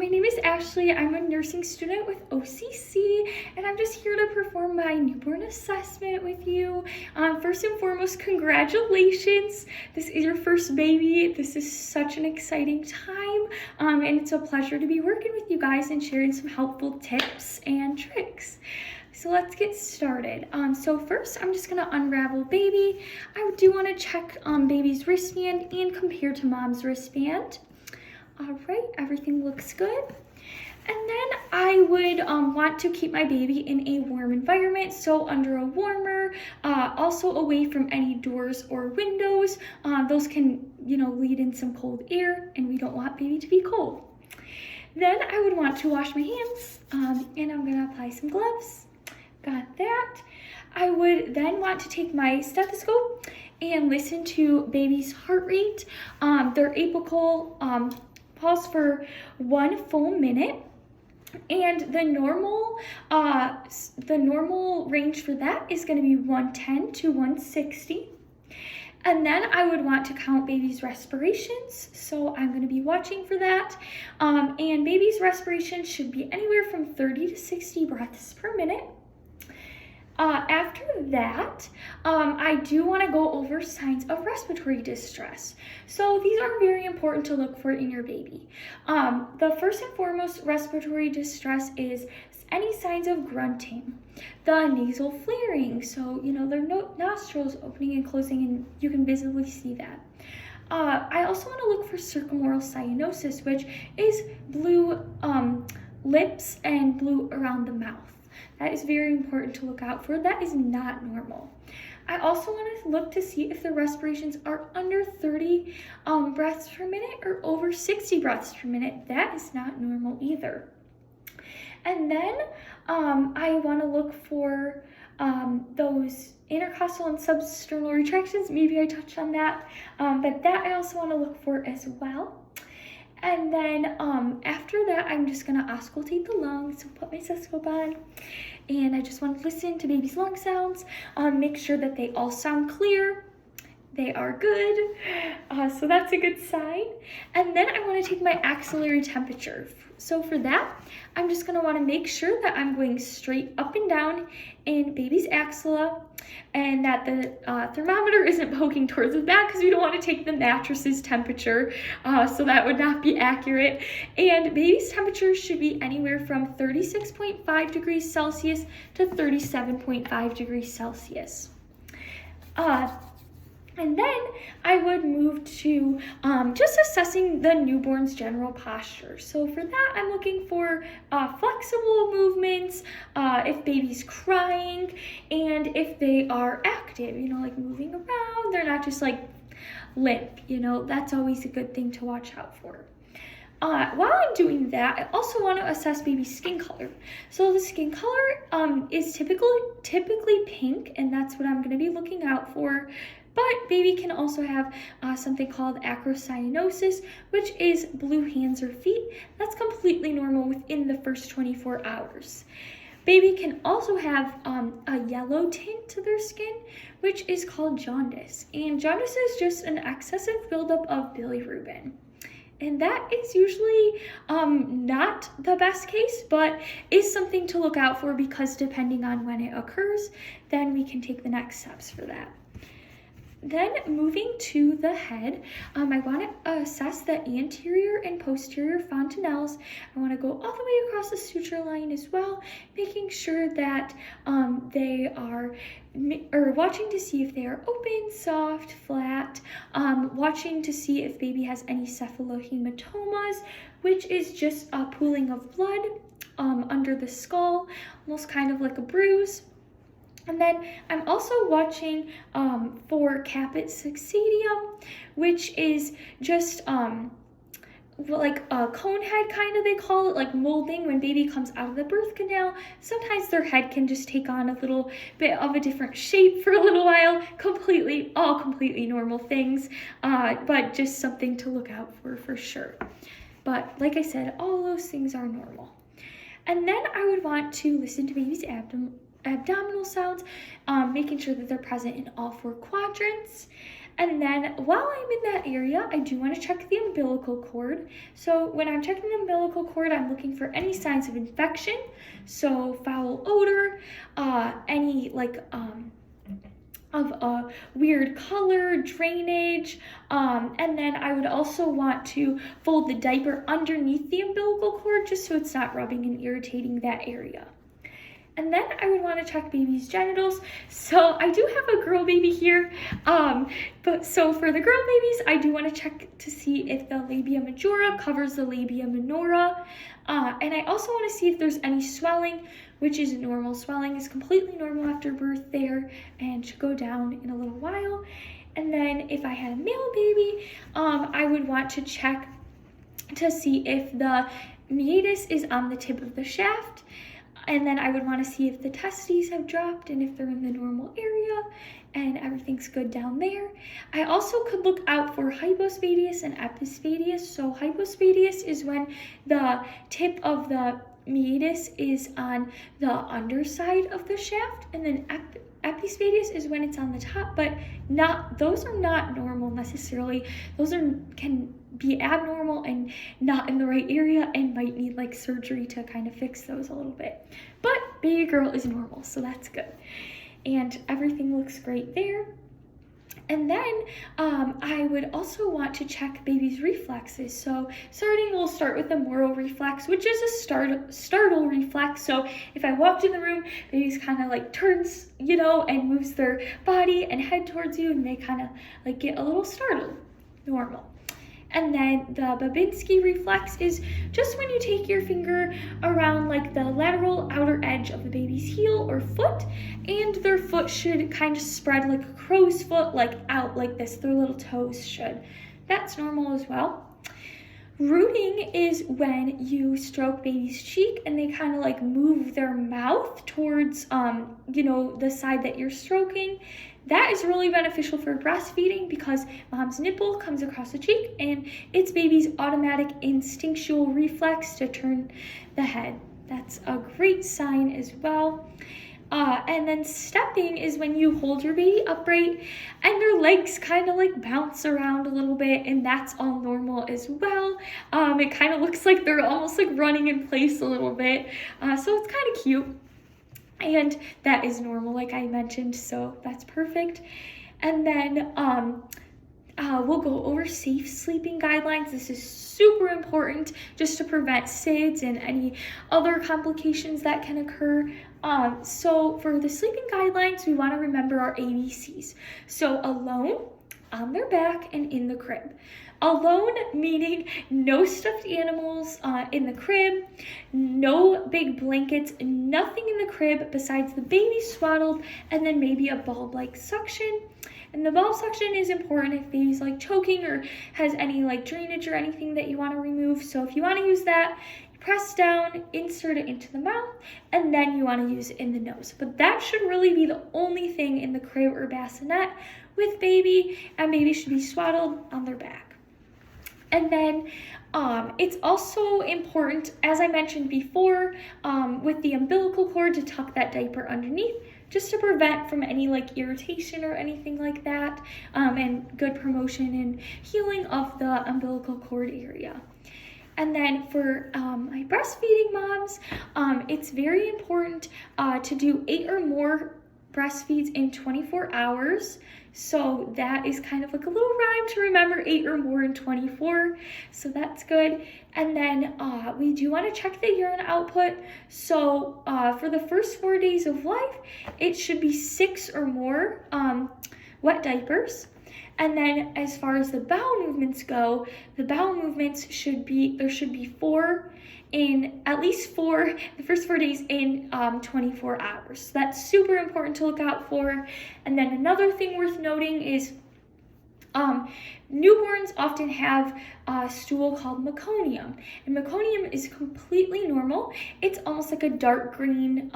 my name is Ashley. I'm a nursing student with OCC, and I'm just here to perform my newborn assessment with you. First and foremost, congratulations. This is your first baby. This is such an exciting time, and it's a pleasure to be working with you guys and sharing some helpful tips and tricks. So let's get started. So first, I'm just gonna unravel baby. I do wanna check baby's wristband and compare to mom's wristband. All right, everything looks good. And then I would want to keep my baby in a warm environment, so under a warmer, also away from any doors or windows. Those can, lead in some cold air, and we don't want baby to be cold. Then I would want to wash my hands, and I'm gonna apply some gloves. Got that. I would then want to take my stethoscope and listen to baby's heart rate, their apical pulse for 1 full minute, and the normal range for that is going to be 110 to 160. And then I would want to count baby's respirations, so I'm going to be watching for that. And baby's respiration should be anywhere from 30 to 60 breaths per minute. After that, I do want to go over signs of respiratory distress. So these are very important to look for in your baby. The first and foremost respiratory distress is any signs of grunting, the nasal flaring, so their nostrils opening and closing, and you can visibly see that. I also want to look for circumoral cyanosis, which is blue lips and blue around the mouth. That is very important to look out for. That is not normal. I also want to look to see if the respirations are under 30 breaths per minute or over 60 breaths per minute. That is not normal either. And then I want to look for those intercostal and substernal retractions. Maybe I touched on that, but that I also want to look for as well. And then after that, I'm just gonna auscultate the lungs, so put my stethoscope on, and I just want to listen to baby's lung sounds, make sure that they all sound clear. They are good, so that's a good sign. And then I want to take my axillary temperature. So for that, I'm just going to want to make sure that I'm going straight up and down in baby's axilla, and that the thermometer isn't poking towards the back, because we don't want to take the mattress's temperature, so that would not be accurate. And baby's temperature should be anywhere from 36.5 degrees Celsius to 37.5 degrees Celsius. And then I would move to just assessing the newborn's general posture. So for that, I'm looking for flexible movements, if baby's crying, and if they are active, like moving around. They're not just like limp, that's always a good thing to watch out for. While I'm doing that, I also want to assess baby's skin color. So the skin color is typically pink, and that's what I'm going to be looking out for. But baby can also have something called acrocyanosis, which is blue hands or feet. That's completely normal within the first 24 hours. Baby can also have a yellow tint to their skin, which is called jaundice. And jaundice is just an excessive buildup of bilirubin. And that is usually not the best case, but is something to look out for, because depending on when it occurs, then we can take the next steps for that. Then moving to the head, I want to assess the anterior and posterior fontanelles. I want to go all the way across the suture line as well, making sure that they are watching to see if they are open, soft, flat, watching to see if baby has any cephalohematomas, which is just a pooling of blood under the skull, almost kind of like a bruise. And then I'm also watching for caput succedium, which is just like a cone head, kind of, they call it, like molding when baby comes out of the birth canal. Sometimes their head can just take on a little bit of a different shape for a little while. All completely normal things, but just something to look out for sure. But like I said, all those things are normal. And then I would want to listen to baby's abdominal sounds, making sure that they're present in all 4 quadrants. And then while I'm in that area, I do want to check the umbilical cord. So when I'm checking the umbilical cord, I'm looking for any signs of infection, so foul odor, any like of a weird color, drainage, and then I would also want to fold the diaper underneath the umbilical cord just so it's not rubbing and irritating that area. And then I would want to check baby's genitals. So I do have a girl baby here, but so for the girl babies, I do want to check to see if the labia majora covers the labia minora. And I also want to see if there's any swelling, which is normal. Swelling is completely normal after birth there and should go down in a little while. And then if I had a male baby, I would want to check to see if the meatus is on the tip of the shaft. And then I would want to see if the testes have dropped and if they're in the normal area and everything's good down there. I also could look out for hypospadias and epispadias. So hypospadias is when the tip of the meatus is on the underside of the shaft, and then epispadias is when it's on the top, but those are not normal necessarily. Those can be abnormal and not in the right area and might need like surgery to kind of fix those a little bit. But baby girl is normal, so that's good. And everything looks great there. And then I would also want to check baby's reflexes. So we'll start with the Moro reflex, which is a startle reflex. So if I walked in the room, baby's kind of like turns, and moves their body and head towards you, and they kind of like get a little startled. Normal. And then the Babinski reflex is just when you take your finger around like the lateral outer edge of the baby's heel or foot, and their foot should kind of spread like a crow's foot, like out like this. Their little toes should. That's normal as well. Rooting is when you stroke baby's cheek and they kind of like move their mouth towards, the side that you're stroking. That is really beneficial for breastfeeding because mom's nipple comes across the cheek and it's baby's automatic instinctual reflex to turn the head. That's a great sign as well. And then stepping is when you hold your baby upright and their legs kind of like bounce around a little bit, and that's all normal as well. It kind of looks like they're almost like running in place a little bit. So it's kind of cute. And that is normal, like I mentioned, so that's perfect. And then we'll go over safe sleeping guidelines. This is super important just to prevent SIDS and any other complications that can occur. So for the sleeping guidelines, we want to remember our ABCs. So alone, on their back, and in the crib. Alone meaning no stuffed animals in the crib, no big blankets, nothing in the crib besides the baby swaddled, and then maybe a bulb-like suction. And the bulb suction is important if baby's like choking or has any like drainage or anything that you want to remove. So if you want to use that, press down, insert it into the mouth, and then you want to use it in the nose. But that should really be the only thing in the crib or bassinet with baby, and baby should be swaddled on their back. And then it's also important, as I mentioned before, with the umbilical cord to tuck that diaper underneath just to prevent from any like irritation or anything like that, and good promotion and healing of the umbilical cord area. And then for my breastfeeding moms, it's very important to do 8 or more breastfeeds in 24 hours. So that is kind of like a little rhyme to remember, 8 or more in 24. So that's good. And then we do want to check the urine output. So for the first 4 days of life, it should be 6 or more wet diapers. And then as far as the bowel movements go, the bowel movements there should be 4 in at least 4, the first 4 days in 24 hours. So that's super important to look out for. And then another thing worth noting is newborns often have a stool called meconium. And meconium is completely normal. It's almost like a dark green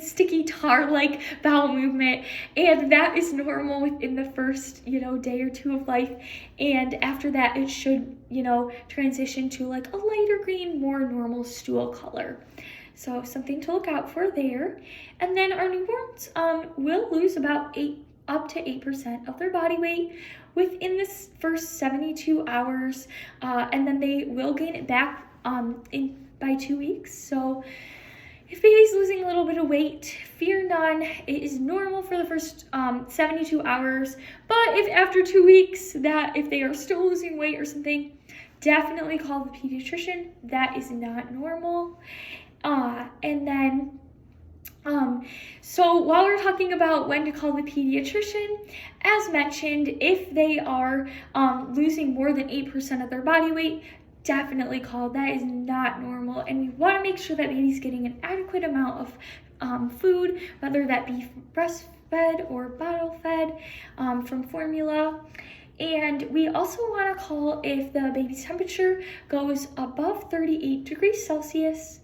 sticky tar-like bowel movement, and that is normal within the first day or 2 of life, and after that it should transition to like a lighter green, more normal stool color. So something to look out for there. And then our newborns will lose about 8 up to 8% of their body weight within the first 72 hours, and then they will gain it back by 2 weeks. So if baby's losing a little bit of weight, fear none. It is normal for the first 72 hours, but if after 2 weeks if they are still losing weight or something, definitely call the pediatrician. That is not normal. And then so while we're talking about when to call the pediatrician, as mentioned, if they are losing more than 8% of their body weight, definitely call. That is not normal, and we want to make sure that baby's getting an adequate amount of food, whether that be breastfed or bottle fed from formula. And we also want to call if the baby's temperature goes above 38 degrees Celsius.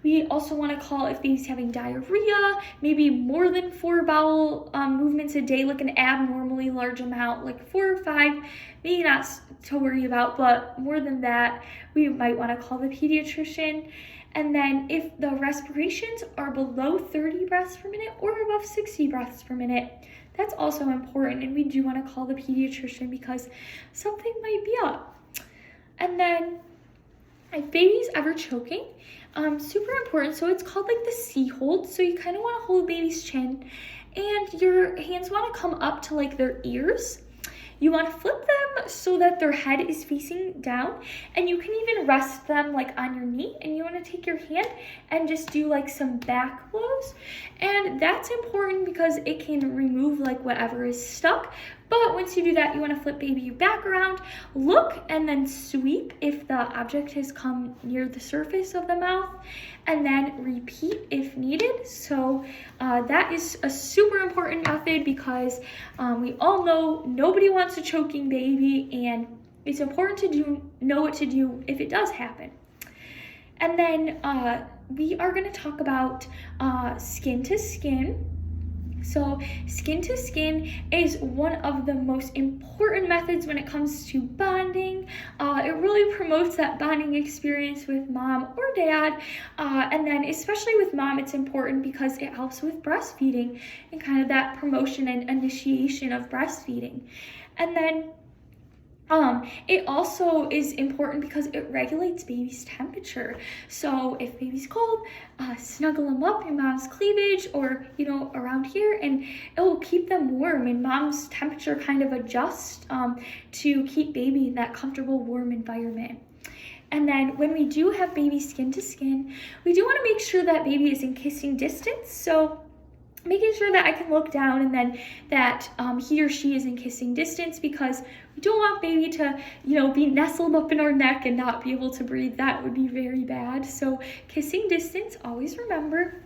We also want to call if baby's having diarrhea, maybe more than 4 bowel movements a day, like an abnormally large amount, like 4 or 5, maybe not to worry about, but more than that, we might want to call the pediatrician. And then if the respirations are below 30 breaths per minute or above 60 breaths per minute, that's also important, and we do want to call the pediatrician because something might be up. And then if baby's ever choking, super important. So it's called like the C hold. So you kind of want to hold baby's chin, and your hands want to come up to like their ears. You want to flip them so that their head is facing down, and you can even rest them like on your knee, and you want to take your hand and just do like some back blows. And that's important because it can remove like whatever is stuck. But once you do that, you want to flip baby back around, look, and then sweep if the object has come near the surface of the mouth, and then repeat if needed. So that is a super important method because we all know nobody wants a choking baby, and it's important to know what to do if it does happen. And then we are going to talk about skin to skin. So skin to skin is one of the most important methods when it comes to bonding. It really promotes that bonding experience with mom or dad. And then especially with mom, it's important because it helps with breastfeeding and kind of that promotion and initiation of breastfeeding. And then it also is important because it regulates baby's temperature. So if baby's cold, snuggle them up in mom's cleavage or, around here, and it will keep them warm, and mom's temperature kind of adjusts to keep baby in that comfortable, warm environment. And then when we do have baby skin to skin, we do want to make sure that baby is in kissing distance. So making sure that I can look down and then that he or she is in kissing distance, because we don't want baby to, be nestled up in our neck and not be able to breathe. That would be very bad. So kissing distance, always remember.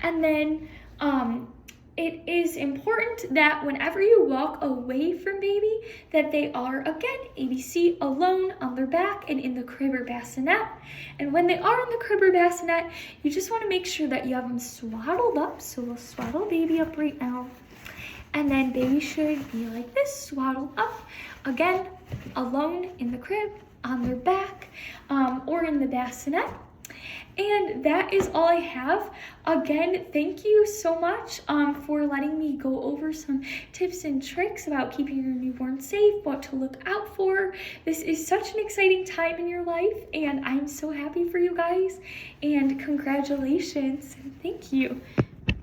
And then it is important that whenever you walk away from baby, that they are, again, ABC, alone on their back and in the crib or bassinet. And when they are in the crib or bassinet, you just want to make sure that you have them swaddled up. So we'll swaddle baby up right now. And then baby should be like this, swaddled up. Again, alone in the crib, on their back, or in the bassinet. And that is all I have. Again, thank you so much for letting me go over some tips and tricks about keeping your newborn safe, what to look out for. This is such an exciting time in your life, and I'm so happy for you guys. And congratulations. Thank you.